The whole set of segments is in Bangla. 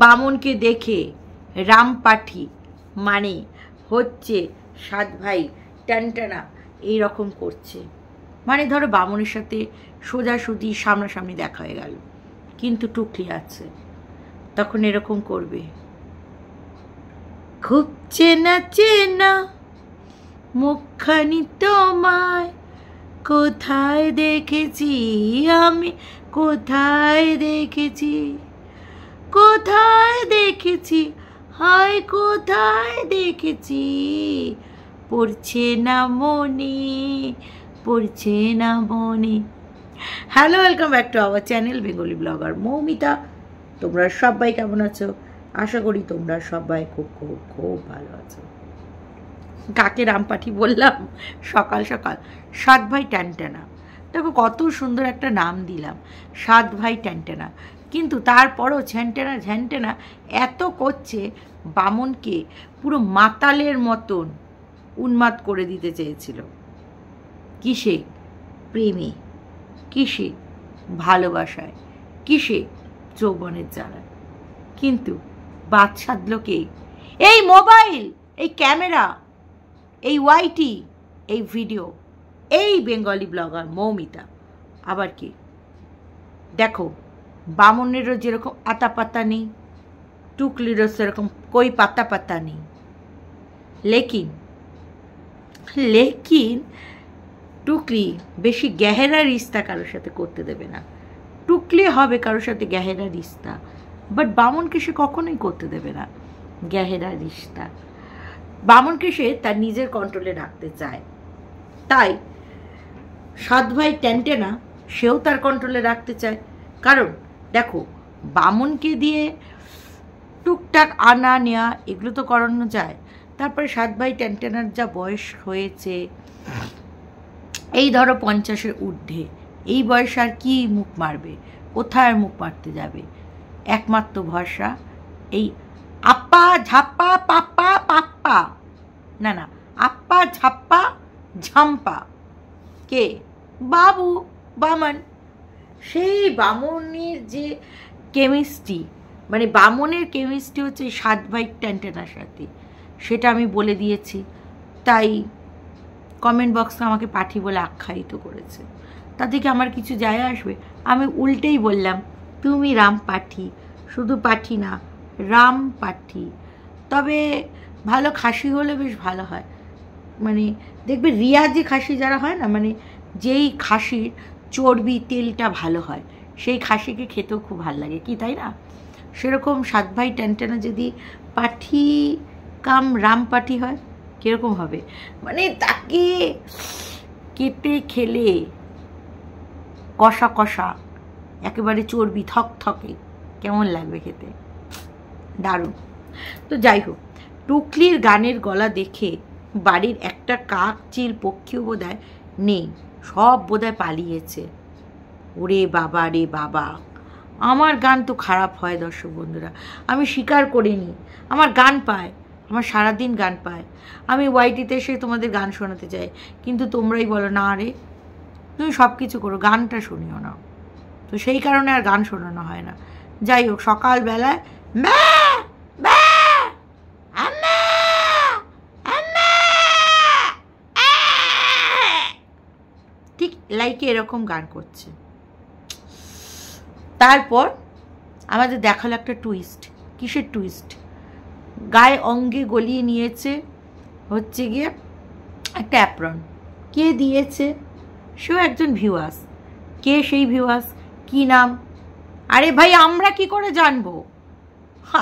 বামনকে দেখে রামপাঠি মানে হচ্ছে সাত ভাই টানটানা এইরকম করছে। মানে ধরো বামনের সাথে সোজাসুজি সামনাসামনি দেখা হয়ে গেল, কিন্তু টুকলি আছে, তখন এরকম করবে, খুব চেনা চেনা মুখখানি তোমায় কোথায় দেখেছি আমি, কোথায় দেখেছি, কোথায় দেখেছি, হায় কোথায় দেখেছি, পড়ছে না মনে, পড়ছে না মনে। Hello, welcome back to our channel Bengali blogger Moumita. তোমরা সবাই কেমন আছো? আশা করি তোমরা সবাই খুব খুব খুব ভালো আছো। কাকে রামপাঠি বললাম সকাল সকাল? সাত ভাই টানটানা। দেখো কত সুন্দর একটা নাম দিলাম, সাত ভাই টানটানা, কিন্তু তারপরও ঝ্যানটেনা ঝ্যানটেনা এত করছে, বামনকে পুরো মাতালের মতন উন্মাদ করে দিতে চেয়েছিল। কিসে? প্রেমে, কিসে? ভালোবাসায়, কিসে? যৌবনের জ্বালায়। কিন্তু বাদ সাধলো কে? এই মোবাইল, এই ক্যামেরা, এই ওয়াইটি, এই ভিডিও, এই বেঙ্গলি ব্লগার মৌমিতা। আবার কি? দেখো, বামনেরও যেরকম আতা পাতা নেই, টুকলিরও সেরকম কই পাতা পাতা নেই। লেকিন টুকলি বেশি গেহেরা রিস্তা কারোর সাথে করতে দেবে না। টুকলি হবে কারোর সাথে গেহেরা রিস্তা, বাট বামনকে সে কখনোই করতে দেবে না গেহেরা রিস্তা। বামনকে সে তার নিজের কন্ট্রোলে রাখতে চায়, তাই সাত ভাই টানটানা সেও তার কন্ট্রোলে রাখতে চায়। কারণ দেখো, বামনকে দিয়ে টুকটাক আনা নেওয়া এগুলো তো করানো যায়। তারপরে সাত ভাই টানটানার যা বয়স হয়েছে, এই ধরো 50-এর ঊর্ধ্বে, এই বয়সে আর কি মুখ মারবে? কোথায় মুখ মারতে যাবে? একমাত্র ভরসা এই আপ্পা ঝাপ্পা পাপ্পা পাপ্পা, না না, আপ্পা ঝাপ্পা ঝাম্পা। কে? বাবু, বামন। সেই বামনের যে কেমিস্ট্রি, মানে বামনের কেমিস্ট্রি হচ্ছে সাত ভাই টানটানার সাথে, সেটা আমি বলে দিয়েছি। তাই কমেন্ট বক্সে আমাকে পাঠি বলে আখ্যায়িত করেছে। তা থেকে আমার কিছু যায় আসবে? আমি উল্টেই বললাম, তুমি রামপাঠি, শুধু পাঠি না, রামপাঠি। তবে ভালো খাসি হলে বেশ ভালো হয়। মানে দেখবে রিয়াজি খাসি যারা হয় না, মানে যেই খাসির চর্বি তেলটা ভালো হয়, সেই খাসিকে খেতেও খুব ভালো লাগে, কি তাই না? সেরকম সাত ভাই টানটানা যদি পাঠি কাম রামপাঠি হয়, কীরকম হবে? মানে তাকে কেটে খেলে কষা কষা একেবারে চর্বি থকথকে কেমন লাগবে খেতে? দারুণ। তো যাই হোক, টুকলির গানের গলা দেখে বাড়ির একটা কাক চিল পক্ষীও বোধহয় নেই, সব বোধহয় পালিয়েছে। ওরে বাবা রে বাবা, আমার গান তো খারাপ হয় দর্শক বন্ধুরা, আমি স্বীকার করিনি। আমার গান পায়, আমার সারাদিন গান পায়। আমি ওয়াইটিতে এসে তোমাদের গান শোনাতে চাই, কিন্তু তোমরাই বলো না রে, তুমি সব কিছু করো, গানটা শুনিও না। তো সেই কারণে আর গান শোনানো হয় না। যাই হোক, সকালবেলায় ঠিক লাইকে এরকম গান করছে। তারপর আমাদের দেখালো একটা টুইস্ট। কিসের টুইস্ট? গায়ে অঙ্গে গলিয়ে নিয়েছে হচ্ছে গিয়ে একটা অ্যাপ্রন। কে দিয়েছে? সেও একজন ভিউয়ার্স। কে সেই ভিউয়ার্স? কি নাম? আরে ভাই, আমরা কি করে জানবো?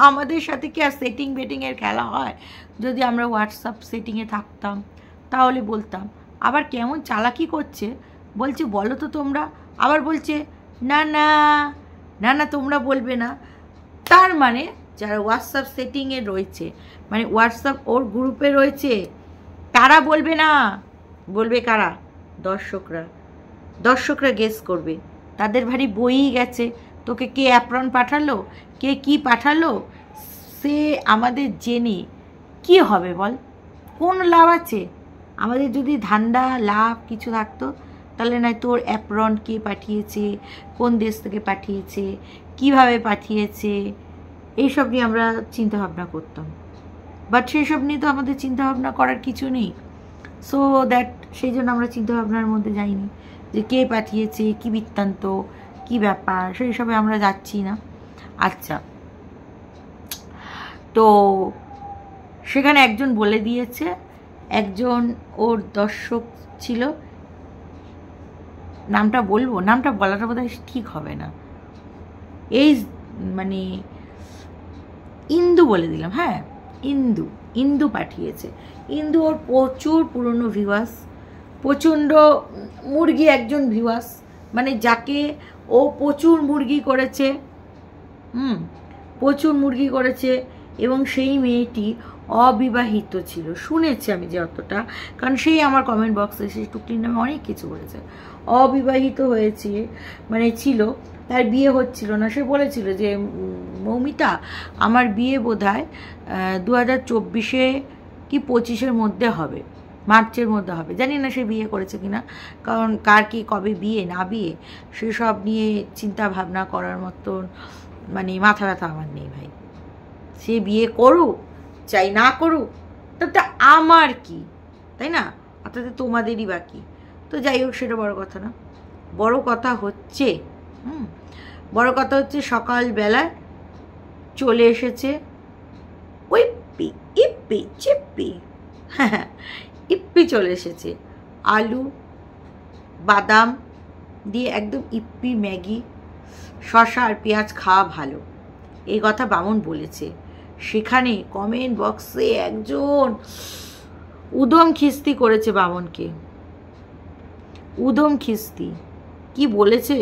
আমাদের সাথে কি আর সেটিং বেটিংয়ের খেলা হয়? যদি আমরা হোয়াটসঅ্যাপ সেটিংয়ে থাকতাম তাহলে বলতাম। আবার কেমন চালাকি করছে, বলছে বলো তো তোমরা, আবার বলছে না না না না তোমরা বলবে না। তার মানে যারা হোয়াটসঅ্যাপ সেটিংয়ে রয়েছে, মানে হোয়াটসঅ্যাপ ওর গ্রুপে রয়েছে, তারা বলবে না। বলবে কারা? দর্শকরা গেস করবে। তাদের ভারী বইই গেছে, তোকে কে অ্যাপ্রন পাঠালো, কে কি পাঠালো, সে আমাদের জেনে কি হবে বল? কোন লাভ আছে? আমাদের যদি ধান্দা লাভ কিছু থাকতো, তাহলে নয় তোর অ্যাপ্রন কে পাঠিয়েছে, কোন দেশ থেকে পাঠিয়েছে, কিভাবে পাঠিয়েছে, এইসব নিয়ে আমরা চিন্তাভাবনা করতাম, বাট সেই সব নিয়ে তো আমাদের চিন্তাভাবনা করার কিছু নেই। সো দ্যাট সেই জন্য আমরা চিন্তাভাবনার মধ্যে যাইনি যে কে পাঠিয়েছে, কি বৃত্তান্ত, কি ব্যাপার, সেই সবে আমরা যাচ্ছি না। আচ্ছা, তো সেখানে একজন বলে দিয়েছে, একজন ওর দর্শক ছিল, নামটা বলবো, নামটা বলাটা বোধহয় ঠিক হবে না, এই মানে ইন্দু বলে দিলাম, হ্যাঁ ইন্দু পাঠিয়েছে। ইন্দু ওর প্রচুর পুরনো ভিউয়ার্স, প্রচণ্ড মুরগি একজন ভিউয়ার্স, মানে যাকে ও প্রচুর মুরগি করেছে, প্রচুর মুরগি করেছে, এবং সেই মেয়েটি অবিবাহিত ছিল, শুনেছি আমি যে অতটা, কারণ সেই আমার কমেন্ট বক্সে সেই টুকলির নামে অনেক কিছু বলেছে। অবিবাহিত হয়েছে, মানে ছিল, তার বিয়ে হচ্ছিল না। সে বলেছিল যে মৌমিতা আমার বিয়ে বোধহয় 2024 কি 25-এর মধ্যে হবে, মার্চের মধ্যে হবে, জানি না সে বিয়ে করেছে কিনা, কারণ কার কি কবে বিয়ে না বিয়ে সেসব নিয়ে চিন্তা ভাবনা করার মতন মানে মাথা ব্যথা আমার নেই ভাই। সে বিয়ে করুক চাই না করুক তাতে আমার কি, তাই না? অর্থাৎ তোমাদেরই বাকি। তো যাই হোক, সেটা বড় কথা না, বড় কথা হচ্ছে সকালবেলায় চলে এসেছে ইপ্পি ইপ্পি চিপ্পি, হ্যাঁ ইপ্পি চলে এসেছে, আলু বাদাম দিয়ে একদম ইপ্পি ম্যাগি, শসা আর পেঁয়াজ খাওয়া ভালো, এই কথা বামন বলেছে। সেখানে কমেন্ট বক্সে একজন উদম খিস্তি করেছে বামনকে, উদম খিস্তি কি বলেছে,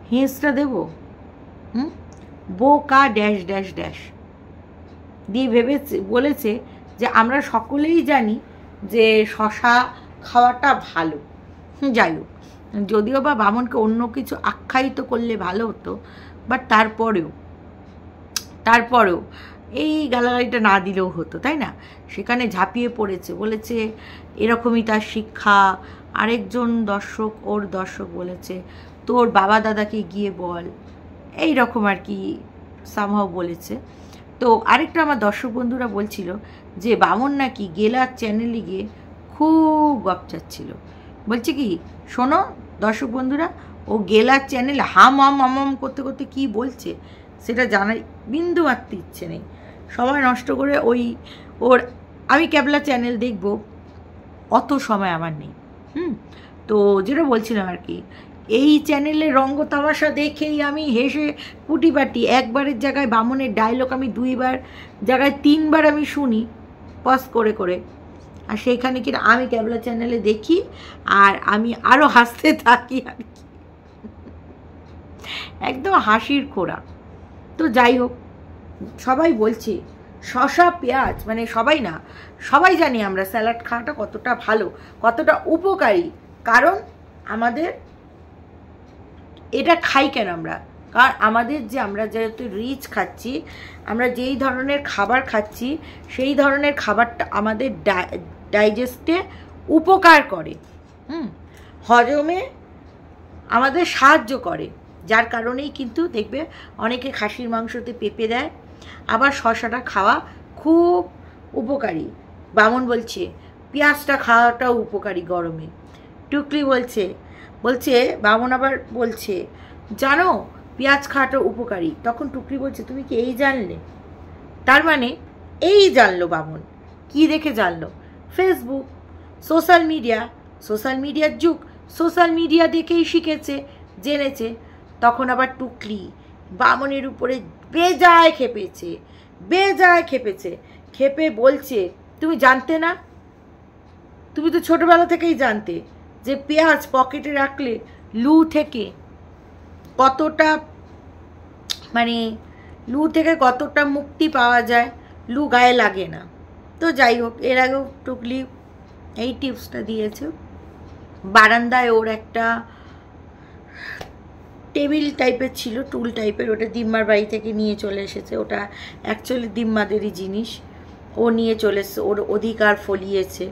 হেঁসটা দেব, বোকা ড্যাশ ড্যাশ ড্যাশ দিয়ে বলেছে যে আমরা সকলেই জানি যে শশা খাওয়াটা ভালো। যাই হোক, যদিও বা বামনকে অন্য কিছু আখ্যায়িত করলে ভালো হতো, বাট তারপরেও এই গালাগালিটা না দিলেও হতো, তাই না? সেখানে ঝাঁপিয়ে পড়েছে, বলেছে এরকমই তার শিক্ষা। আরেকজন ওর দর্শক বলেছে তোর বাবা দাদাকে গিয়ে বল, এই রকম আর কি সামহাও বলেছে। তো আরেকটা আমার দর্শক বন্ধুরা বলছিল যে বামন নাকি গেলার চ্যানেলে গিয়ে খুব গপচাচ্ছিল। বলছে কি, শোনো দর্শক বন্ধুরা, ও গেলার চ্যানেলে হাম করতে করতে কি বলছে সেটা জানার বিন্দু মাত্র ইচ্ছে নেই। সময় নষ্ট করে ওর আমি ক্যাবলা চ্যানেল দেখব অত সময় আমার নেই। তো যেটা বলছিলাম আর কি, এই চ্যানেলে রঙ্গ তামাশা দেখেই আমি হেসে কুটিপাটি, একবারের জায়গায় বামনের ডায়লগ আমি 2বার জায়গায় 3বার আমি শুনি পজ করে করে, আর সেইখানে কিনা আমি ক্যাবলা চ্যানেলে দেখি আর আমি আরও হাসতে থাকি আর কি, একদম হাসির খোরাক। তো যাই হোক, সবাই বলছে শসা পেঁয়াজ, মানে সবাই না, সবাই জানি আমরা স্যালাড খাওয়াটা কতটা ভালো, কতটা উপকারী, কারণ আমাদের এটা খাই কেন আমরা, কারণ আমরা যেহেতু রিচ খাচ্ছি, আমরা যেই ধরনের খাবার খাচ্ছি সেই ধরনের খাবারটা আমাদের ডাইজেস্টে উপকার করে, হজমে আমাদের সাহায্য করে, যার কারণেই কিন্তু দেখবে অনেকে খাসির মাংসতে পেঁপে দেয়, আবার শসাটা খাওয়া খুব উপকারী। বামন বলছে পেঁয়াজটা খাওয়াটাও উপকারী গরমে। টুকলি বলছে বামন আবার বলছে জানো পেঁয়াজ খাওয়াটা উপকারী। তখন টুকলি বলছে তুমি কি এই জানলে? তার মানে এই জানলো বামন। কি দেখে জানলো? ফেসবুক, সোশ্যাল মিডিয়ার যুগ, সোশ্যাল মিডিয়া দেখেই শিখেছে, জেনেছে। তখন আবার টুকলি বামনের উপরে বেজায় খেপেছে, খেপে বলছে তুমি জানতে না? তুমি তো ছোটবেলা থেকেই জানতে যে পেঁয়াজ পকেটে রাখলে লু থেকে কতটা মুক্তি পাওয়া যায়, লু গায়ে লাগে না। তো যাই হোক, এর আগেও টুকলি এই টিপসটা দিয়েছে। বারান্দায় ওর একটা টেবিল টাইপের ছিল, টুল টাইপের, ওটা দিম্মার বাড়ি থেকে নিয়ে চলে এসেছে। ওটা অ্যাকচুয়ালি দিম্মাদেরই জিনিস, ও নিয়ে চলে এসেছে, ওর অধিকার ফলিয়েছে,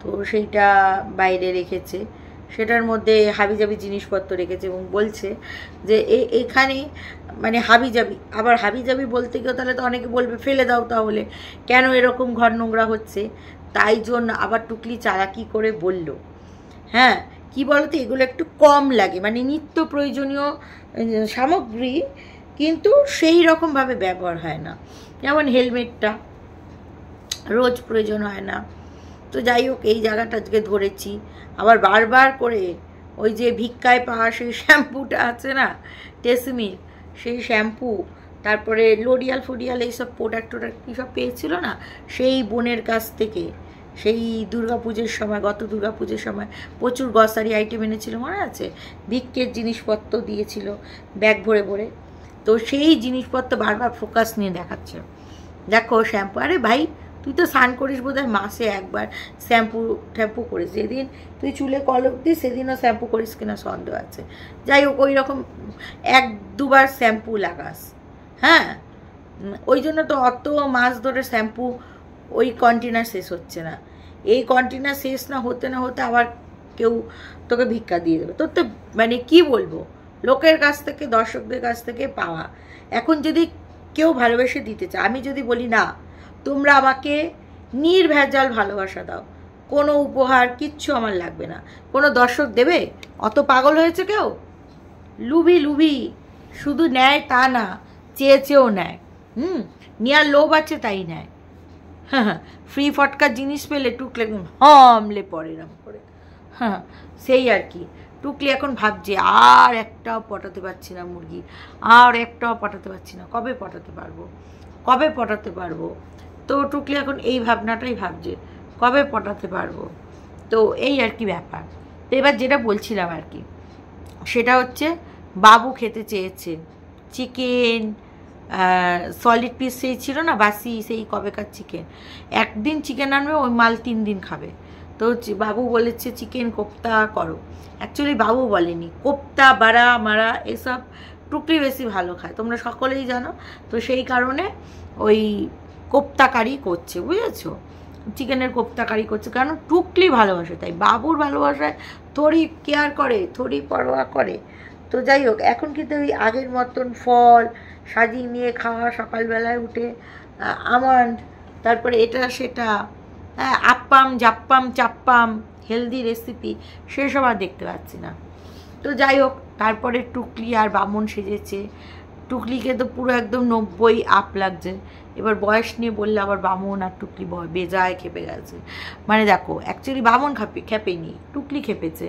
তো সেইটা বাইরে রেখেছে। সেটার মধ্যে হাবিজাবি জিনিসপত্র রেখেছে এবং বলছে যে এখানে মানে হাবিজাবি, আবার হাবিজাবি বলতে গিয়েও তাহলে তো অনেকে বলবে ফেলে দাও, তাহলে কেন এরকম ঘর নোংরা হচ্ছে, তাই জন্য আবার টুকলি চালাকি করে বলল। হ্যাঁ, কি বলতো, এগুলো একটু কম লাগে, মানে নিত্য প্রয়োজনীয় সামগ্রী কিন্তু সেই রকমভাবে ব্যবহার হয় না, যেমন হেলমেটটা রোজ প্রয়োজন হয় না। তো যাই হোক, এই জায়গাটা আজকে ধরেছি। আবার বারবার করে ওই যে ভিক্ষায় পাওয়া সেই শ্যাম্পুটা আছে না, টেসমির, সেই শ্যাম্পু, তারপরে লোরিয়াল ফোরিয়াল এইসব প্রোডাক্ট টোডাক্ট কী সব পেয়েছিল না, সেই বোনের কাছ থেকে সেই দুর্গাপুজোর সময়, গত দুর্গাপুজোর সময় প্রচুর গ্রসারি আইটেম এনেছিল, মনে আছে? ভিক্ষের জিনিসপত্র দিয়েছিল ব্যাগ ভরে ভরে। তো সেই জিনিসপত্র বারবার ফোকাস নিয়ে দেখাচ্ছে, দেখো শ্যাম্পু। আরে ভাই, তুই তো স্নান করিস বোধহয় মাসে একবার, শ্যাম্পু করিস, যেদিন তুই চুলে কলপ দিস সেদিনও শ্যাম্পু করিস কিনা সন্দেহ আছে। যাই হোক, ওই রকম 1-2বার শ্যাম্পু লাগাস। হ্যাঁ, ওই জন্য তো অত মাস ধরে শ্যাম্পু ওই কন্টেনার শেষ হচ্ছে না। এই কন্টেনার শেষ না হতে আবার কেউ তোকে ভিক্ষা দিয়ে দেবে। তোর তো মানে কি বলবো, লোকের কাছ থেকে, দর্শকদের কাছ থেকে পাওয়া। এখন যদি কেউ ভালোবেসে দিতে চায়, আমি যদি বলি না, তোমরা আমাকে নির্ভেজাল ভালোবাসা দাও, কোনো উপহার কিচ্ছু আমার লাগবে না, কোনো দর্শক দেবে? অত পাগল হয়েছে কেউ? লুবি শুধু নেয় তা না, চেয়েও নেয়। নেওয়ার লোভ আছে তাই নেয়। হ্যাঁ, ফ্রি ফটকার জিনিস পেলে টুকলে হামলে পড়ে এরম করে। হ্যাঁ, সেই আর কি। টুকলি এখন ভাবছে আর একটাও পটাতে পারছি না মুরগি, আর একটাও পটাতে পারছি না, কবে পটাতে পারবো? তো টুকলি এখন এই ভাবনাটাই ভাবছে, কবে পটাতে পারবো। তো এই আর কি ব্যাপার। তো এবার যেটা বলছিলাম আর কি, সেটা হচ্ছে বাবু খেতে চেয়েছে চিকেন, সলিড পিস সেই ছিল না, বাসি সেই কবেকার চিকেন। একদিন চিকেন আনবে, ওই মাল 3 দিন খাবে। তো বাবু বলেছে চিকেন কোপ্তা করো। অ্যাকচুয়ালি বাবু বলেনি, কোপ্তা বাড়া মারা এসব টুকলি বেশি ভালো খায়, তোমরা সকলেই জানো। তো সেই কারণে ওই কোপ্তাকারি করছে, বুঝেছো? চিকেনের কোপ্তাকারি করছে, কারণ টুকলি ভালোবাসে, তাই বাবুর ভালোবাসায় থোড়ি কেয়ার করে, থোড়ি পরোয়া করে। তো যাই হোক, এখন কিন্তু ওই আগের মতন ফল সাজিয়ে নিয়ে খাওয়া, সকালবেলায় উঠে আমন্ড, তারপরে এটা সেটা, হ্যাঁ, আপ্পাম জাপ্পাম চাপ্পাম, হেলদি রেসিপি, সেসব আর দেখতে পাচ্ছি না। তো যাই হোক, তারপরে টুকলি আর বামন সেজেছে। টুকলিকে তো পুরো একদম 90 আপ লাগছে। এবার বয়স নিয়ে বললে আবার বামন আর টুকলি বেজায় খেপে গেছে। মানে দেখো, অ্যাকচুয়ালি বামন খেপেনি, টুকলি খেপেছে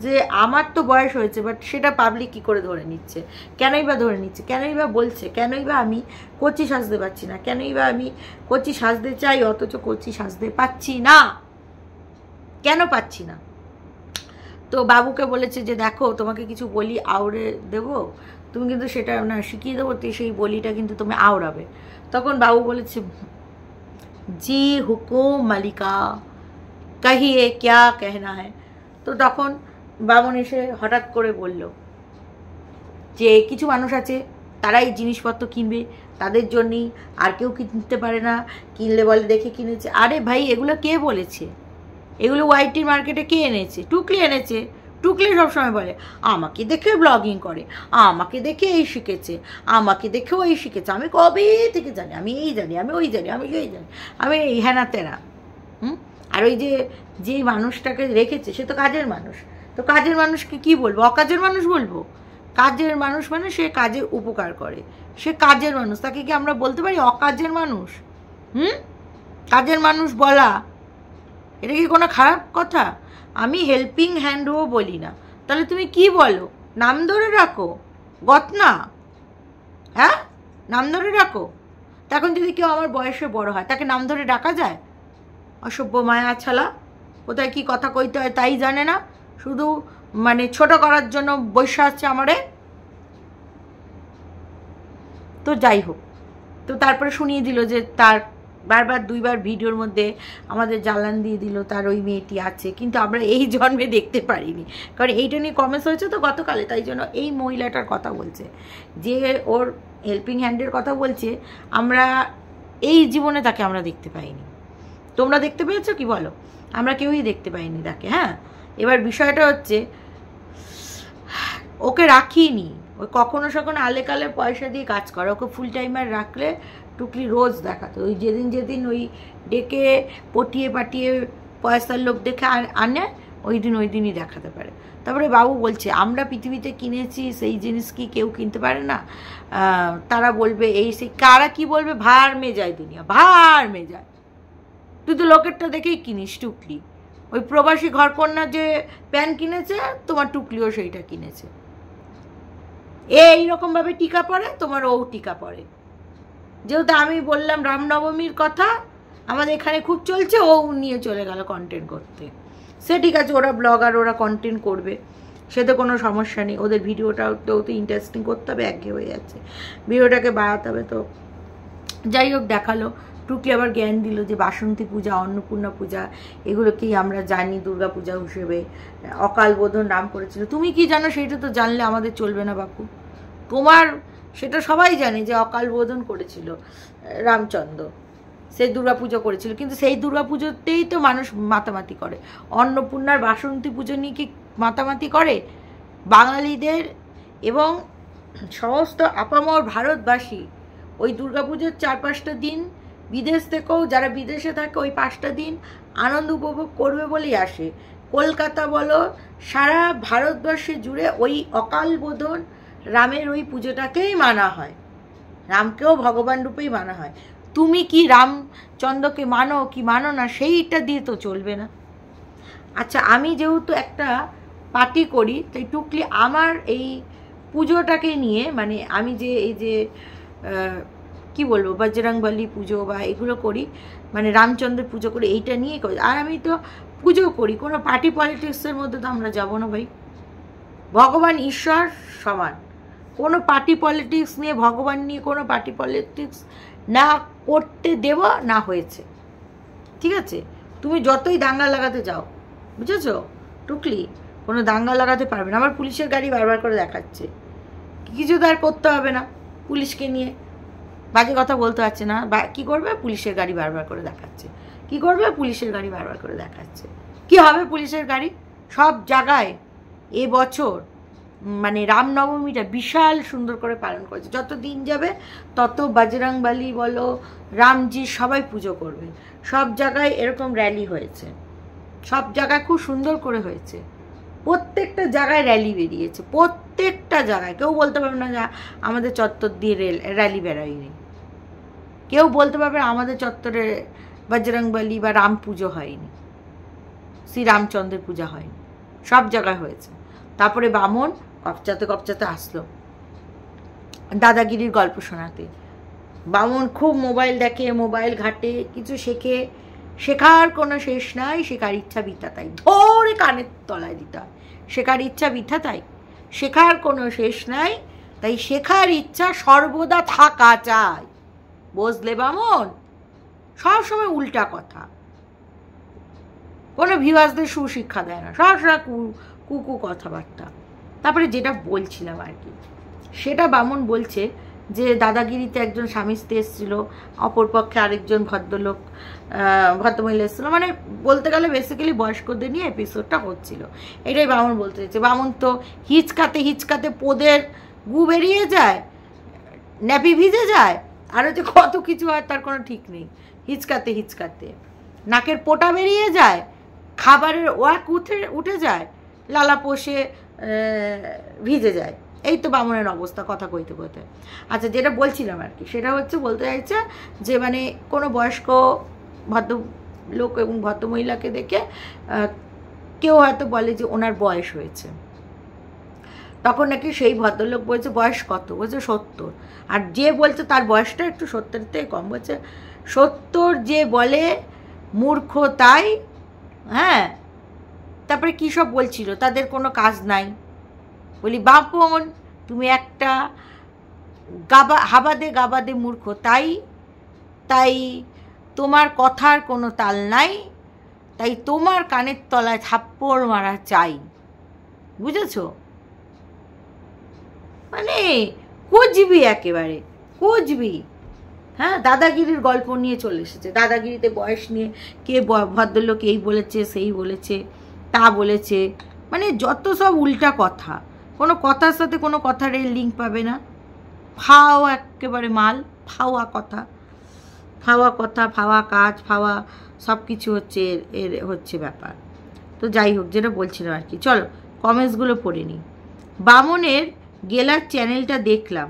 যে আমার তো বয়স হয়েছে, বাট সেটা পাবলিক কী করে ধরে নিচ্ছে, কেনই বা ধরে নিচ্ছে, কেনই বা বলছে, কেনই বা আমি কচি সাজতে পারছি না, কেনই বা আমি কচি সাজতে চাই অথচ কচি সাজতে পাচ্ছি না, কেন পাচ্ছি না? তো বাবুকে বলেছে যে দেখো, তোমাকে কিছু বলি আওড়ে দেবো, তুমি কিন্তু সেটা না শিখিয়ে দেবো, তো সেই বলিটা কিন্তু তুমি আওড়াবে। তখন বাবু বলেছে জি হুকুম মালিকা, কাহিয়ে ক্যা कहना है। তো তখন বামন এসে হঠাৎ করে বলল যে কিছু মানুষ আছে, তারা এই জিনিসপত্র কিনবে, তাদের জন্যই, আর কেউ কিনতে পারে না, কিনলে বলে দেখে কিনেছে। আরে ভাই, এগুলো কে বলেছে? এগুলো ওয়াইটির মার্কেটে কে এনেছে? টুকলি এনেছে। টুকলি সবসময় বলে আমাকে দেখে ব্লগিং করে, আমাকে দেখে এই শিখেছে, আমাকে দেখেও এই শিখেছে, আমি কবে থেকে জানি, আমি এই জানি, আমি ওই জানি, আমি এই জানি, আমি এই হ্যানা তেনা। আর ওই যে মানুষটাকে রেখেছে সে তো কাজের মানুষ। তো কাজের মানুষকে কি বলবো? অকাজের মানুষ বলবো? কাজের মানুষ মানে সে কাজে উপকার করে, সে কাজের মানুষ, তাকে কি আমরা বলতে পারি অকাজের মানুষ? কাজের মানুষ বলা এটা কি কোনো খারাপ কথা? আমি হেল্পিং হ্যান্ডও বলি না, তাহলে তুমি কি বলো? নাম ধরে রাখো গতনা, হ্যাঁ, নাম ধরে রাখো। তখন যদি কেউ আমার বয়সে বড় হয়, তাকে নাম ধরে ডাকা যায়? অসভ্য মায়া ছালা, কোথায় কি কথা কইতে হয় তাই জানে না, শুধু মানে ছোট করার জন্য বসে আছে আমারে। তো যাই হোক, তো তারপরে শুনিয়ে দিল যে তার বারবার 2বার ভিডিওর মধ্যে আমাদের জ্বালান দিয়ে দিল তার ওই মেয়েটি আছে, কিন্তু আমরা এই জন্মে দেখতে পারিনি, কারণ এইটা নিয়ে কমেন্টস হয়েছে তো গতকালে, তাই জন্য এই মহিলাটার কথা বলছে, যে ওর হেল্পিং হ্যান্ডের কথা বলছে, আমরা এই জীবনে তাকে আমরা দেখতে পাইনি। তোমরা দেখতে পেয়েছো কি বলো? আমরা কেউই দেখতে পাইনি তাকে। হ্যাঁ, এবার বিষয়টা হচ্ছে ওকে রাখিনি, ওই কখনো সখনো আলে কালে পয়সা দিয়ে কাজ করে, ওকে ফুল টাইমার রাখলে টুকলি রোজ দেখাতো। ওই যেদিন ওই ডেকে পটিয়ে পাটিয়ে পয়সার লোক দেখে আনে ওই দিনই দেখাতে পারে। তারপরে বাবু বলছে আমরা পৃথিবীতে কিনেছি সেই জিনিস কি কেউ কিনতে পারে না, তারা বলবে এই সেই, কারা কি বলবে, ভার মে যায় দুনিয়া, ভার মে যায়, তুই তো লোকেরটা দেখেই কিনিস টুকলি। ওই প্রবাসী ঘরকন্যা যে প্যান কিনেছে তোমার টুকলিও সেইটা কিনেছে, এইরকমভাবে টিকা পড়ে, তোমার ও টিকা পড়ে। যেহেতু আমি বললাম রামনবমীর কথা আমাদের এখানে খুব চলছে, ও নিয়ে চলে গেল কন্টেন্ট করতে। সে ঠিক আছে, ওরা ব্লগার, ওরা কন্টেন্ট করবে, সে তো কোনো সমস্যা নেই, ওদের ভিডিওটাও তো ইন্টারেস্টিং করতে হবে, একঘেয়ে হয়ে যাচ্ছে, ভিডিওটাকে বাড়াতে হবে। তো যাই হোক দেখালো, টুকলি আবার জ্ঞান দিল যে বাসন্তী পূজা, অন্নপূর্ণা পূজা এগুলোকেই আমরা জানি দুর্গা পূজা হিসেবে, অকাল বোধন রাম করেছিল। তুমি কি জানো সেইটা তো জানলে আমাদের চলবে না বাপু, তোমার সেটা সবাই জানে যে অকাল বোধন করেছিল রামচন্দ্র, সেই দুর্গাপুজো করেছিল, কিন্তু সেই দুর্গাপুজোতেই তো মানুষ মাতামাতি করে। অন্নপূর্ণার বাসন্তী পুজো নিয়ে কি মাতামাতি করে? বাঙালিদের এবং সমস্ত আপামর ভারতবাসী ওই দুর্গাপুজোর 4-5টা দিন বিদেশ থেকেও, যারা বিদেশে থাকে ওই 5টা দিন আনন্দ উপভোগ করবে বলেই আসে। কলকাতা বলো, সারা ভারতবর্ষে জুড়ে ওই অকাল বোধন রামের ওই পুজোটাকেই মানা হয়, রামকেও ভগবান রূপেই মানা হয়। তুমি কি রামচন্দ্রকে মানো কি মানো না সেইটা দিয়ে তো চলবে না। আচ্ছা, আমি যেহেতু একটা পার্টি করি, তাই টুকলি আমার এই পুজোটাকে নিয়ে, মানে আমি যে এই যে কি বলবো বজরংবলী পুজো বা এগুলো করি, মানে রামচন্দ্রের পুজো করি, এইটা নিয়ে করি। আর আমি তো পুজো করি, কোনো পার্টি পলিটিক্সের মধ্যে তো আমরা যাবো না ভাই, ভগবান ঈশ্বর সমান। কোনো পার্টি পলিটিক্স নিয়ে, ভগবান নিয়ে কোনো পার্টি পলিটিক্স না করতে দেব না হয়েছে, ঠিক আছে? তুমি যতই দাঙ্গা লাগাতে যাও, বুঝেছো টুকলি, কোনো দাঙ্গা লাগাতে পারবে না। আমার পুলিশের গাড়ি বারবার করে দেখাচ্ছে, কিছু তো আর করতে হবে না, পুলিশকে নিয়ে বাজে কথা বলতে পারছে না, বা কী করবে, পুলিশের গাড়ি বারবার করে দেখাচ্ছে, কি করবে, পুলিশের গাড়ি বারবার করে দেখাচ্ছে। কি হবে পুলিশের গাড়ি? সব জায়গায় এবছর মানে রামনবমীটা বিশাল সুন্দর করে পালন করেছে। যত দিন যাবে তত বজরংবলী বলো, রামজি সবাই পুজো করবে। সব জায়গায় এরকম র্যালি হয়েছে, সব জায়গায় খুব সুন্দর করে হয়েছে, প্রত্যেকটা জায়গায় র্যালি বেরিয়েছে, প্রত্যেকটা জায়গায়। কেউ বলতে পারবে না যে আমাদের চত্বর দিয়ে র্যালি বেরোয়নি, কেউ বলতে পারবে আমাদের চত্বরে বজরংবলী বা রাম পুজো হয়নি, শ্রীরামচন্দ্রের পূজা হয়নি, সব জায়গায় হয়েছে। তারপরে বামন কপচাতে আসলো দাদাগিরির গল্প শোনাতে। বামন খুব মোবাইল দেখে, মোবাইল ঘাটে, কিছু শেখে, শেখার কোনো শেষ নাই, শেখার ইচ্ছা বৃথা তাই, ধরে কানের তলায় দিতে হয়, শেখার ইচ্ছা বৃথা তাই, শেখার কোনো শেষ নাই, তাই শেখার ইচ্ছা সর্বদা থাকা চাই, বুঝলে বামন? সবসময় উল্টা কথা, কোনো ভিউয়ার্সদের সুশিক্ষা দেয় না, সবসময় কুকু কথাবার্তা। তারপরে যেটা বলছিলাম আর কি, সেটা বামন বলছে যে দাদাগিরিতে একজন স্বামী স্ত্রী এসেছিল, অপরপক্ষে আরেকজন ভদ্রমহিলা এসেছিলো, মানে বলতে গেলে বেসিক্যালি বয়স্কদের নিয়ে এপিসোডটা হচ্ছিল, এটাই বামন বলতে চাইছে। বামন তো হিচকাতে পোদের গু বেরিয়ে যায়, ন্যাপি ভিজে যায়, আরও যে কত কিছু হয় তার কোনো ঠিক নেই। হিচকাতে নাকের পোটা বেরিয়ে যায়, খাবারের ওয়াক উঠে যায়, লালা পোষে ভিজে যায়, এই তো বামনের অবস্থা কথা কইতে কইতে। আচ্ছা, যেটা বলছিলাম আর কি, সেটা হচ্ছে বলতে চাইছে যে মানে কোনো বয়স্ক ভদ্রলোক এবং ভদ্রমহিলাকে দেখে কেউ হয়তো বলে যে ওনার বয়স হয়েছে, তখন নাকি সেই ভদ্রলোক বলছে বয়স কত, বলছে 70, আর যে বলছে তার বয়সটা একটু 70 থেকে কম, বলছে 70 যে বলে মূর্খ তাই। হ্যাঁ, তারপরে কী সব বলছিল, তাদের কোনো কাজ নাই। বলি বাপন তুমি একটা গাবাদে মূর্খ তাই তোমার কথার কোনো তাল নাই, তাই তোমার কানের তলায় থাপ্পড় মারা চাই, বুঝেছ? মানে কোচবি, একেবারে কোচবি। হ্যাঁ, দাদাগিরির গল্প নিয়ে চলে এসেছে, দাদাগিরিতে বয়স নিয়ে কে ভদ্রলোক এই বলেছে সেই বলেছে, তা বলেছে, মানে যত সব উল্টা কথা, কোনো কথার সাথে কোনো কথার এর লিঙ্ক পাবে না, ফাও একেবারে মাল, ফাওয়া কথা, ফাওয়া কাজ, ফাওয়া সব কিছু হচ্ছে এর হচ্ছে ব্যাপার। তো যাই হোক, যেটা বলছিলাম আর কি, চলো কমেন্টসগুলো পড়ে নিই। বামনের গেলার চ্যানেলটা দেখলাম,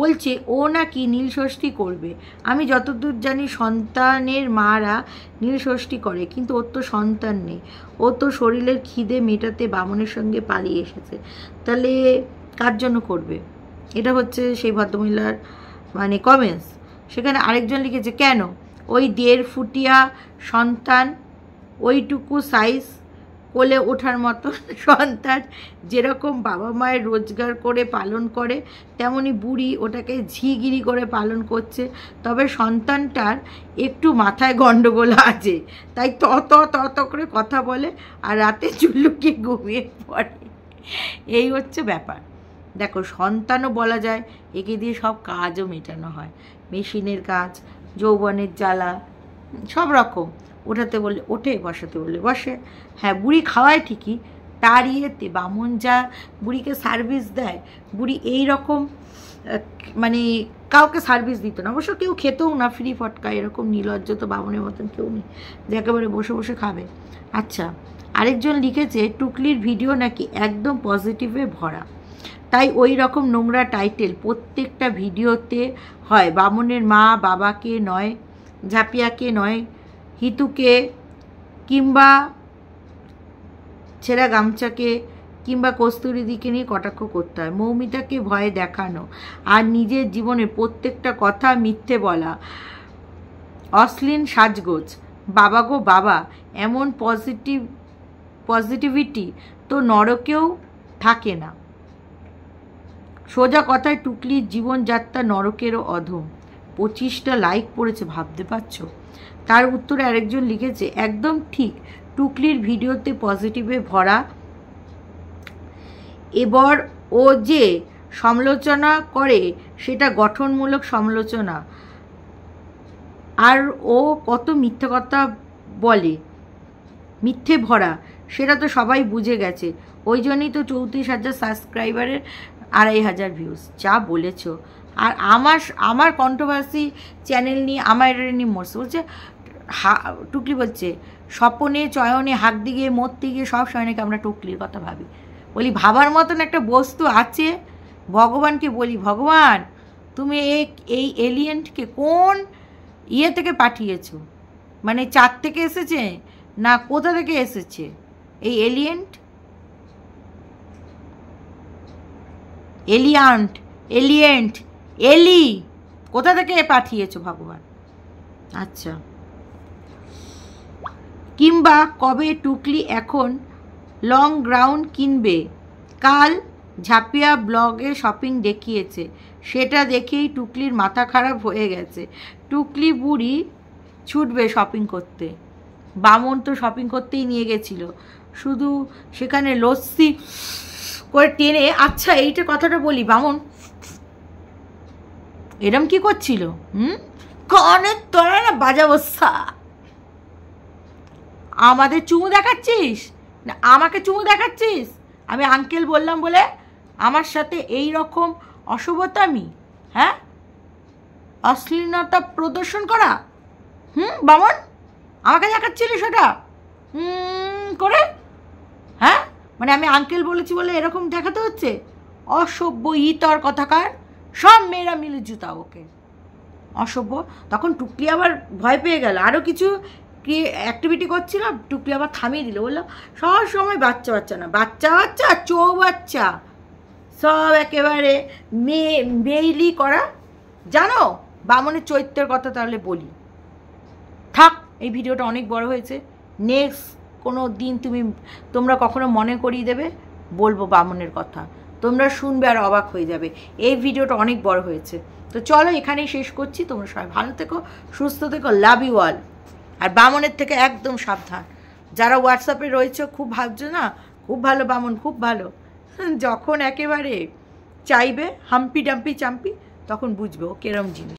বলছে ও নাকি নীলষষ্ঠী করবে। আমি যতদূর জানি সন্তানের মারা নীলষষ্ঠী করে, কিন্তু ওর তো সন্তান নেই, ও তো শরীরের খিদে মেটাতে বামনের সঙ্গে পালিয়ে এসেছে, তাহলে কার জন্য করবে? এটা হচ্ছে সেই ভদ্রমহিলার মানে কমেন্টস। সেখানে আরেকজন লিখেছে, কেন ওই 1.5 ফুটিয়া সন্তান, ওইটুকু সাইজ, কোলে ওঠার মতো সন্তান যেরকম বাবা মায়ের রোজগার করে পালন করে, তেমনি বুড়ি ওটাকে ঝিগিরি করে পালন করছে। তবে সন্তানটার একটু মাথায় গণ্ডগোল আছে, তাই তত করে কথা বলে আর রাতে চুল্লুকে ঘুমিয়ে পড়ে। এই হচ্ছে ব্যাপার। দেখো, সন্তানও বলা যায়, একে দিয়ে সব কাজও মেটানো হয়, মেশিনের কাজ, যৌবনের জ্বালা, সব রকম। ওঠাতে বললে ওঠে, বসাতে বললে বসে। হ্যাঁ, বুড়ি খাওয়ায় ঠিকই, তার ইয়েতে বামন যা বুড়িকে সার্ভিস দেয়, বুড়ি এই রকম মানে কাউকে সার্ভিস দিত না, অবশ্য কেউ খেতেও না, ফ্রি ফটকা, এরকম নির্লজ্জ তো বামনের মতন কেউ নেই যে একেবারে বসে বসে খাবে। আচ্ছা, আরেকজন লিখেছে টুকলির ভিডিও নাকি একদম পজিটিভে ভরা, তাই ওই রকম নোংরা টাইটেল প্রত্যেকটা ভিডিওতে হয়। বামনের মা বাবাকে নয়, ঝাপিয়াকে নয়, হিতুকে কিংবা ছেঁড়া গামছাকে কিংবা কস্তুরীদিকে নিয়ে কটাক্ষ করতে হয়, মৌমিতাকে ভয়ে দেখানো, আর নিজের জীবনের প্রত্যেকটা কথা মিথ্যে বলা, অশ্লীল সাজগোজ। বাবা গো বাবা, এমন পজিটিভিটি তো নরকেও থাকে না। সোজা কথায় টুকলির জীবনযাত্রা নরকেরও অধম। 25টা লাইক পড়েছে, ভাবতে পারছো? তার উত্তরে আরেকজন লিখেছে, একদম ঠিক, টুকলির ভিডিওতে পজিটিভে ভরা। এবার ও যে সমালোচনা করে সেটা গঠনমূলক সমালোচনা, আর ও কত মিথ্যে কথা বলে, মিথ্যে ভরা, সেটা তো সবাই বুঝে গেছে। ওই জন্যই তো 34,000 সাবস্ক্রাইবারের 2,500 ভিউজ। যা বলেছ। আর আমার কন্ট্রোভার্সি চ্যানেল নিয়ে আমার এটা নিয়ে মরছে, বলছে টুকলি বলছে স্বপনে চয়নে হাক দিকে মরতে গিয়ে সব সময় নাকি আমরা টুকলির কথা ভাবি। বলি ভাবার মতন একটা বস্তু আছে, ভগবানকে বলি, ভগবান তুমি এই এলিয়েন্টকে কোন ইয়ে থেকে পাঠিয়েছো, মানে চাঁদ থেকে এসেছে না কোথা থেকে এসেছে এই এলিয়েন্ট? এলি কোথা থেকে পাঠিয়েছো ভগবান? আচ্ছা, কিংবা কবে টুকলি এখন লং গ্রাউন্ড কিনবে? কাল ঝাপিয়া ব্লগে শপিং দেখিয়েছে, সেটা দেখেই টুকলির মাথা খারাপ হয়ে গেছে। টুকলি বুড়ি ছুটবে শপিং করতে, বামন তো শপিং করতেই নিয়ে গেছিল, শুধু সেখানে লস্যি করে টেনে। আচ্ছা, এইটা কথাটা বলি, বামন এরম কি করছিল? কনের তোরা না বাজাবস্যা, আমাদের চুমু দেখাচ্ছিস না আমাকে চুমু দেখাচ্ছিস? আমি আঙ্কেল বললাম বলে আমার সাথে এই রকম অশুভতামি, হ্যাঁ, অশ্লীলতা প্রদর্শন করা, বামন আমাকে দেখাচ্ছিলি সেটা করে? হ্যাঁ, মানে আমি আঙ্কেল বলেছি বলে এরকম দেখাতে হচ্ছে? অসভ্য ইতর কথাকার, সব মেয়েরা মিলে জুতা ওকে, অসভ্য। তখন টুকলি আবার ভয় পেয়ে গেল, আরও কিছু অ্যাক্টিভিটি করছিল, টুকলি আবার থামিয়ে দিল, বললো সব সময় বাচ্চা না, বাচ্চা চৌবাচ্চা সব একেবারে মেইলি করা। জানো বামনের চৈত্যের কথা তাহলে বলি, থাক, এই ভিডিওটা অনেক বড় হয়েছে, নেক্সট কোনো দিন তোমরা কখনো মনে করিয়ে দেবে, বলবো বামনের কথা, তোমরা শুনবে আর অবাক হয়ে যাবে। এই ভিডিওটা অনেক বড় হয়েছে, তো চলো এখানেই শেষ করছি। তোমরা সবাই ভালো থেকো, সুস্থ থেকো, লাভ ইউ অল। আর বামনের থেকে একদম সাবধান, যারা হোয়াটসঅ্যাপে রয়েছে, খুব ভাবছো না, খুব ভালো বামন, খুব ভালো, যখন একেবারে চাইবে হাম্পি ডাম্পি চাম্পি, তখন বুঝবে ও কেরম জিনিস।